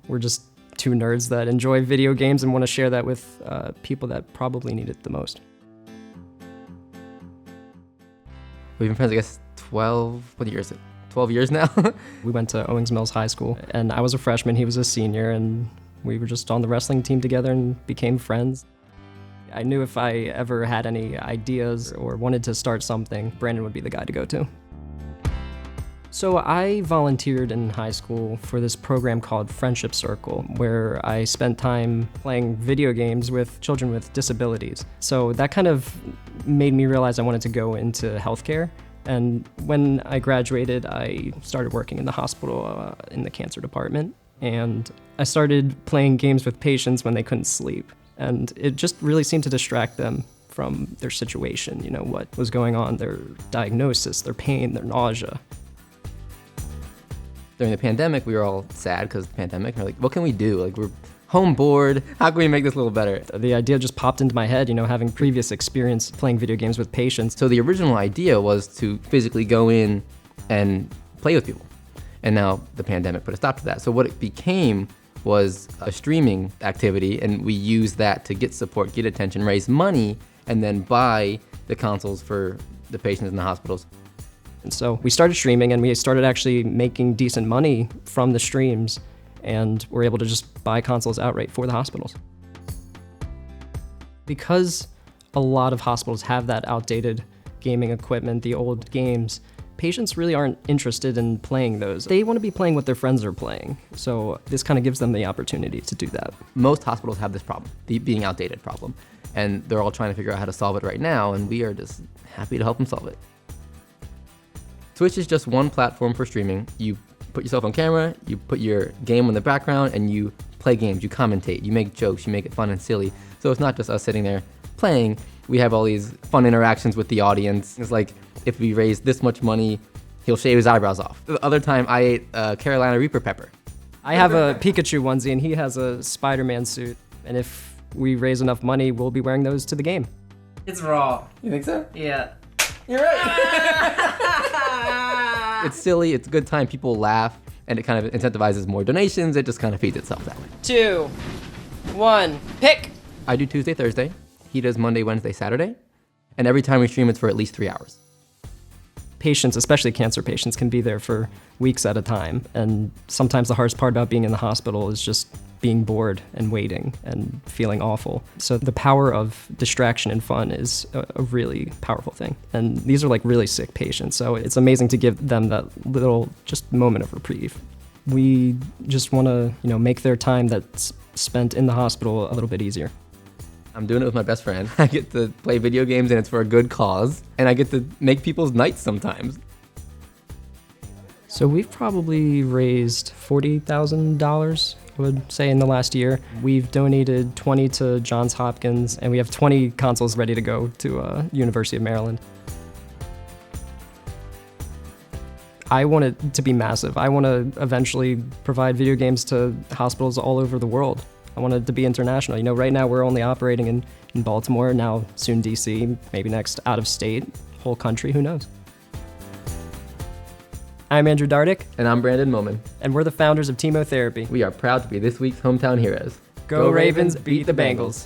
We're just two nerds that enjoy video games and want to share that with people that probably need it the most. We've been friends, I guess, 12 years now. We went to Owings Mills High School, and I was a freshman, he was a senior, and we were just on the wrestling team together and became friends. I knew if I ever had any ideas or wanted to start something, Brandon would be the guy to go to. So I volunteered in high school for this program called Friendship Circle, where I spent time playing video games with children with disabilities. So that kind of made me realize I wanted to go into healthcare. And when I graduated, I started working in the hospital in the cancer department. And I started playing games with patients when they couldn't sleep. And it just really seemed to distract them from their situation, you know, what was going on, their diagnosis, their pain, their nausea. During the pandemic, we were all sad because of the pandemic. We're like, what can we do? Like, we're home bored. How can we make this a little better? The idea just popped into my head, you know, having previous experience playing video games with patients. So the original idea was to physically go in and play with people. And now the pandemic put a stop to that. So what it became was a streaming activity, and we used that to get support, get attention, raise money, and then buy the consoles for the patients in the hospitals. And so we started streaming, and we started actually making decent money from the streams, and we're able to just buy consoles outright for the hospitals. Because a lot of hospitals have that outdated gaming equipment, the old games, patients really aren't interested in playing those. They want to be playing what their friends are playing. So this kind of gives them the opportunity to do that. Most hospitals have this problem, the being outdated problem, and they're all trying to figure out how to solve it right now, and we are just happy to help them solve it. Twitch is just one platform for streaming. You put yourself on camera, you put your game in the background, and you play games, you commentate, you make jokes, you make it fun and silly. So it's not just us sitting there playing. We have all these fun interactions with the audience. It's like, if we raise this much money, he'll shave his eyebrows off. The other time, I ate Carolina Reaper pepper. I have a Pikachu onesie, and he has a Spider-Man suit. And if we raise enough money, we'll be wearing those to the game. It's raw. You think so? Yeah. You're right. It's silly, it's a good time, people laugh, and it kind of incentivizes more donations. It just kind of feeds itself that way. 2, 1, pick! I do Tuesday, Thursday. He does Monday, Wednesday, Saturday. And every time we stream, it's for at least 3 hours. Patients, especially cancer patients, can be there for weeks at a time. And sometimes the hardest part about being in the hospital is just being bored and waiting and feeling awful. So the power of distraction and fun is a really powerful thing. And these are like really sick patients, so it's amazing to give them that little just moment of reprieve. We just want to, you know, make their time that's spent in the hospital a little bit easier. I'm doing it with my best friend. I get to play video games, and it's for a good cause. And I get to make people's nights sometimes. So we've probably raised $40,000, I would say, in the last year. We've donated 20 to Johns Hopkins, and we have 20 consoles ready to go to University of Maryland. I want it to be massive. I want to eventually provide video games to hospitals all over the world. I want it to be international. You know, right now we're only operating in Baltimore, now soon DC, maybe next out of state, whole country, who knows? I'm Andrew Dardick. And I'm Brandon Millman. And we're the founders of TeamoTherapy. We are proud to be this week's hometown heroes. Go Ravens, beat the Bengals.